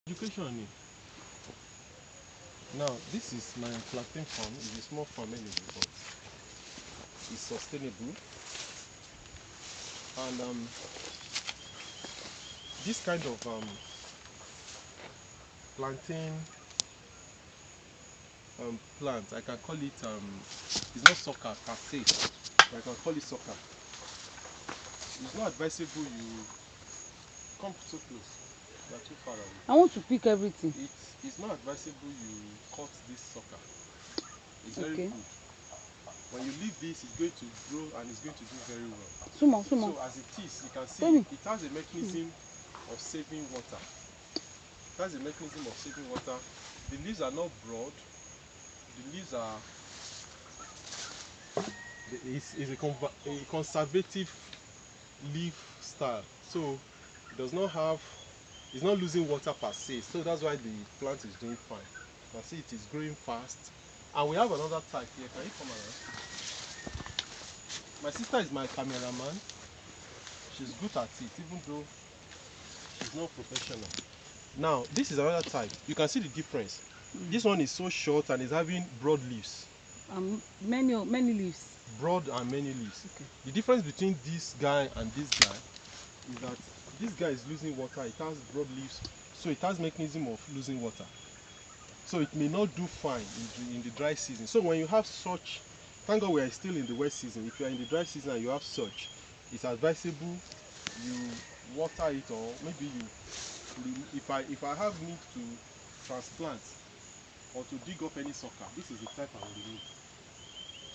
Education. Now, this is my plantain farm. It's a small farm anyway, but it's sustainable. And this kind of plantain plant, I can call it, it's not sucker per se, but I can call it sucker. It's not advisable you come so close. You are too far away. I want to pick everything. It's not advisable you cut this sucker. It's very good. When you leave this, it's going to grow and it's going to do very well. So as it is, you can see it has a mechanism of saving water. It has a mechanism of saving water. The leaves are not broad. The leaves are is a conservative leaf style. So it does not have, it's not losing water per se. So that's why the plant is doing fine. You can see it is growing fast. And we have another type here. Can you come around? My sister is my cameraman. She's good at it, even though she's not professional. Now, this is another type. You can see the difference. This one is so short and is having broad leaves. Many leaves. Broad and many leaves. Okay. The difference between this guy and this guy is that this guy is losing water. It has broad leaves, so it has mechanism of losing water. So it may not do fine in the dry season. So when you have such, thank God we are still in the wet season. If you are in the dry season and you have such, it's advisable you water it, or maybe if I have need to transplant or to dig up any sucker, this is the type I will remove.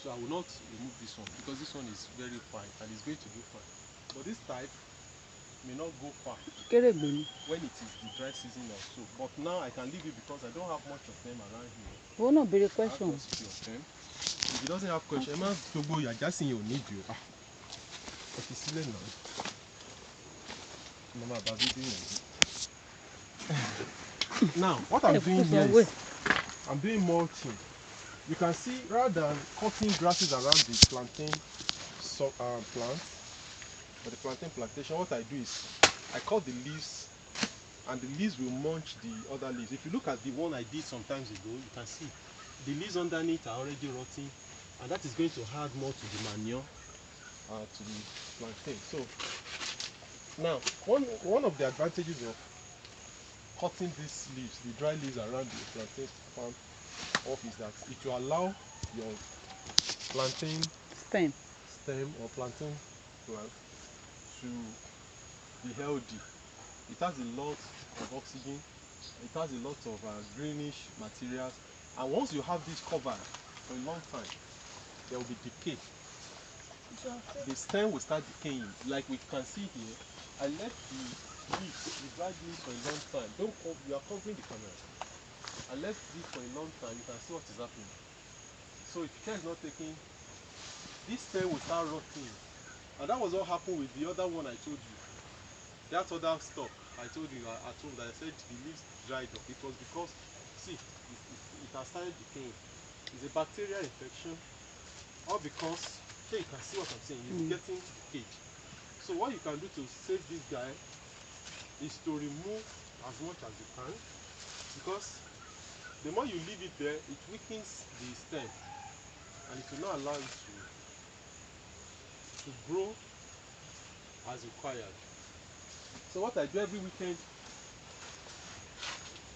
So I will not remove this one because this one is very fine and it's going to do fine. But this type may not go far when it is the dry season or so. But now I can leave it because I don't have much of them around here. Oh no, be a question. If he doesn't have question, you're just in your need you. If you still now. Now, what I'm doing here is I'm doing mulching. You can see, rather than cutting grasses around the plantain plant or the plantain plantation, what I do is I cut the leaves, and the leaves will munch the other leaves. If you look at the one I did some times ago, you can see the leaves underneath are already rotting, and that is going to add more to the manure to the plantain. So now, one of the advantages of cutting these leaves, the dry leaves around the plantain farm off, is that it will allow your plantain stem or plantain plant to be healthy. It has a lot of oxygen, it has a lot of greenish materials, and once you have this covered for a long time, there will be decay. The stem will start decaying. Like we can see here, I left the leaves, the dried leaves, for a long time. You are covering the camera. I left this for a long time. You can see what is happening. So if care is not taken, this stem will start rotting. And that was what happened with the other one I told you. That other stock I told you at home that I said the leaves dried up. It was because, see, it has started decaying. It's a bacterial infection, or because, you can see what I'm saying, it's getting decayed. So what you can do to save this guy is to remove as much as you can, because the more you leave it there, it weakens the stem and it will not allow it to grow as required. So what I do every weekend,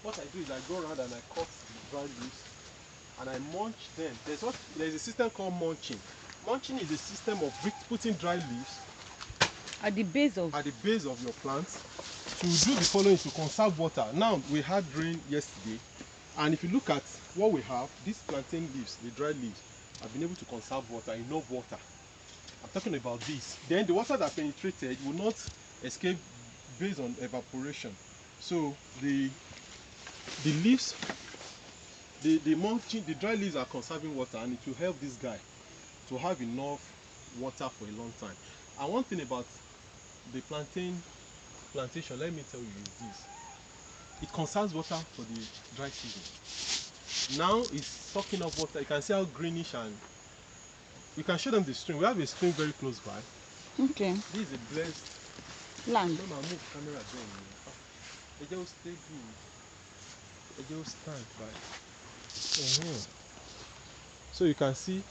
what I do is I go around and I cut the dry leaves and I munch them. There's a system called mulching. Mulching is a system of putting dry leaves at the base of your plants to do the following: to conserve water. Now, we had rain yesterday, and if you look at what we have, these plantain leaves, the dry leaves, have been able to conserve water, enough water. I'm talking about this. Then the water that penetrated will not escape based on evaporation. So the leaves, the mulching, the dry leaves are conserving water, and it will help this guy to have enough water for a long time. And one thing about the plantain plantation, let me tell you, is this: it conserves water for the dry season. Now it's sucking up water. You can see how greenish, and we can show them the stream. We have a stream very close by. Okay. This is a blessed land. No, move camera there. It just stay good. they will stand by. So you can see,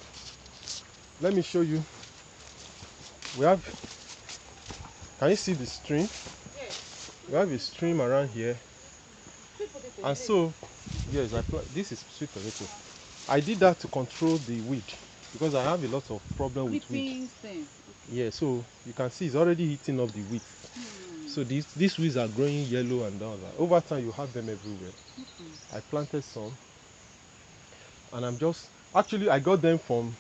let me show you. We have, can you see the stream? We have a stream around here. And so, yes, this is sweet potato. I did that to control the weed because I have a lot of problem with weed. Yeah, so you can see it's already eating up the wheat. So these weeds are growing yellow and all that. Over time, you have them everywhere. I planted some, and I'm just actually I got them from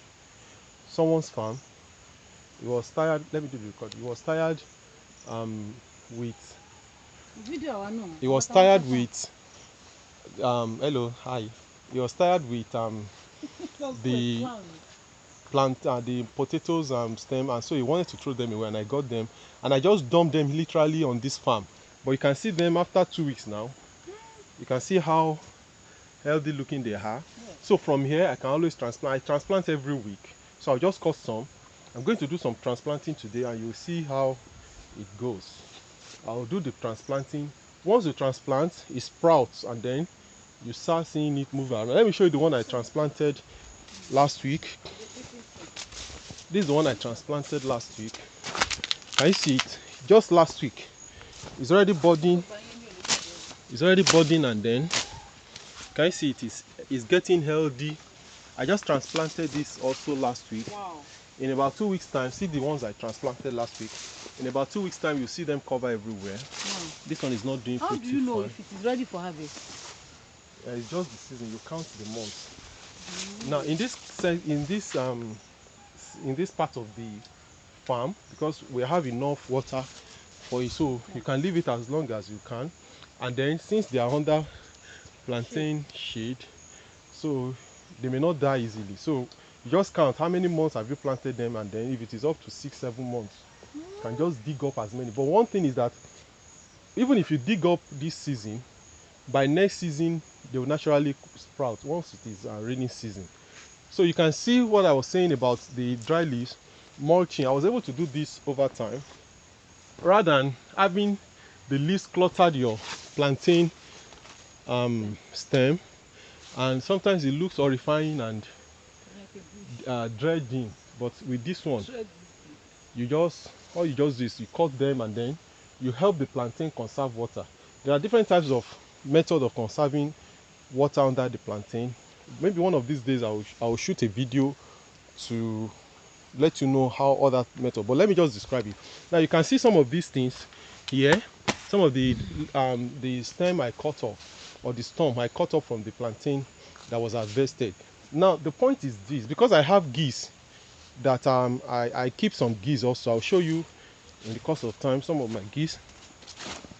someone's farm. He was tired. Let me do the record. He was tired with. He was tired with. Hello, hi. He was tired with the plant the potatoes stem, and so he wanted to throw them away, and I got them and I just dumped them literally on this farm. But you can see them after 2 weeks now. You can see how healthy looking they are. So from here I can always transplant. I transplant every week, so I'll just cut some. I'm going to do some transplanting today and you'll see how it goes. I'll do the transplanting. Once you transplant, it sprouts and then you start seeing it move around. Let me show you the one I transplanted last week. This is the one I transplanted last week. Can you see it? Just last week. It's already budding. It's already budding, and then can you see it is getting healthy. I just transplanted this also last week. Wow. In about 2 weeks time, see the ones I transplanted last week. In about 2 weeks time, you see them cover everywhere. Wow. This one is not doing How pretty do you know fine. if it is ready for harvest? It's just the season. You count the months. Now in this part of the farm, because we have enough water for it, so you can leave it as long as you can. And then since they are under plantain shade, so they may not die easily. So you just count how many months have you planted them, and then if it is up to 6-7 months, you can just dig up as many. But one thing is that even if you dig up this season, by next season they will naturally sprout once it is rainy season. So you can see what I was saying about the dry leaves mulching. I was able to do this over time rather than having the leaves cluttered your plantain stem, and sometimes it looks horrifying and dreading. But with this one, all you just do is you cut them and then you help the plantain conserve water. There are different types of method of conserving water under the plantain. Maybe one of these days I will shoot a video to let you know how other method, but let me just describe it. Now you can see some of these things here, some of the stem I cut off, or the stump I cut off from the plantain that was harvested. Now the point is this, because I have geese that I keep some geese also. I'll show you in the course of time some of my geese.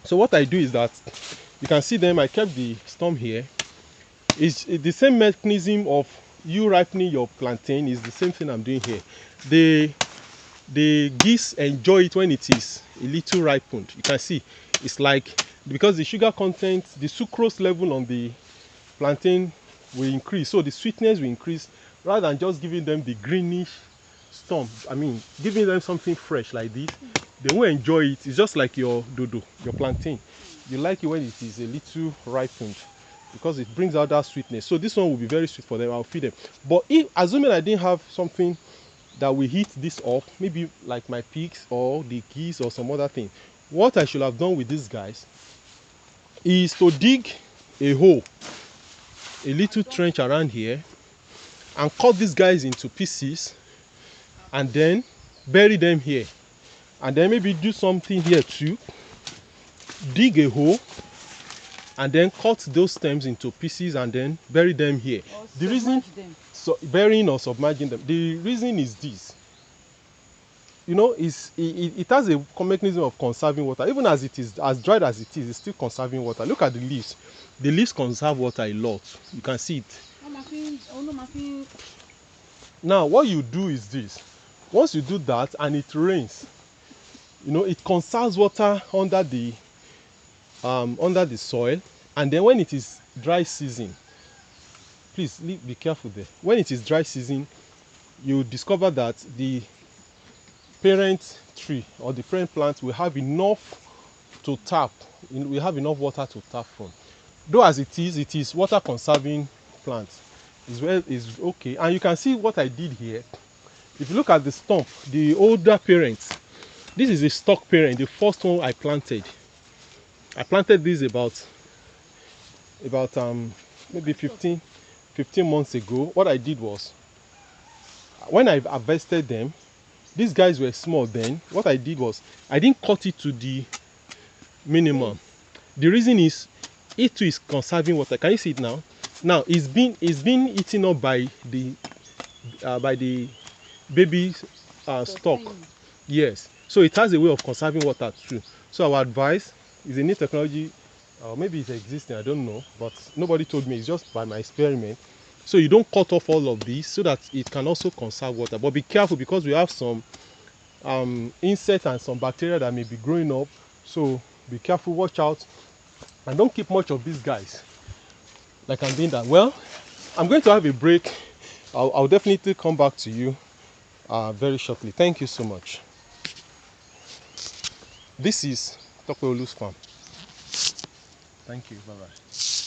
So what I do is that you can see them. I kept the stump here. It's the same mechanism of you ripening your plantain is the same thing I'm doing here. The geese enjoy it when it is a little ripened. You can see it's like, because the sugar content, the sucrose level on the plantain will increase, so the sweetness will increase, rather than just giving them the greenish stump. I mean, giving them something fresh like this, they will enjoy it. It's just like your dodo, your plantain. You like it when it is a little ripened, because it brings out that sweetness. So this one will be very sweet for them. I'll feed them. But if, assuming I didn't have something that will heat this up, maybe like my pigs or the geese or some other thing, what I should have done with these guys is to dig a hole, a little trench around here, and cut these guys into pieces and then bury them here. And then maybe do something here too, dig a hole and then cut those stems into pieces and then bury them here. The reason, so burying or submerging them, the reason is this. You know, it has a mechanism of conserving water. Even as it is, as dried as it is, it's still conserving water. Look at the leaves. The leaves conserve water a lot. You can see it. Now, what you do is this. Once you do that and it rains, you know, it conserves water under the soil. And then when it is dry season, please be careful there. When it is dry season, you discover that the parent tree or the parent plant will have enough to tap. We have enough water to tap from. though as it is water conserving plant. Is okay. And you can see what I did here. If you look at the stump, the older parents, this is a stock parent, the first one I planted. I planted this about maybe 15 months ago. What I did was, when I harvested them, these guys were small then. What I did was, I didn't cut it to the minimum. The reason is, it too is conserving water. Can you see it now? Now it's been eaten up by the baby stock. Yes, so it has a way of conserving water too. So our advice is a new technology, or maybe it's existing, I don't know, but nobody told me. It's just by my experiment. So you don't cut off all of these so that it can also conserve water. But be careful, because we have some insects and some bacteria that may be growing up. So be careful, watch out, and don't keep much of these guys like I'm doing that. Well, I'm going to have a break. I'll definitely come back to you very shortly. Thank you so much. This is Tope Olu's farm. Thank you. Bye-bye.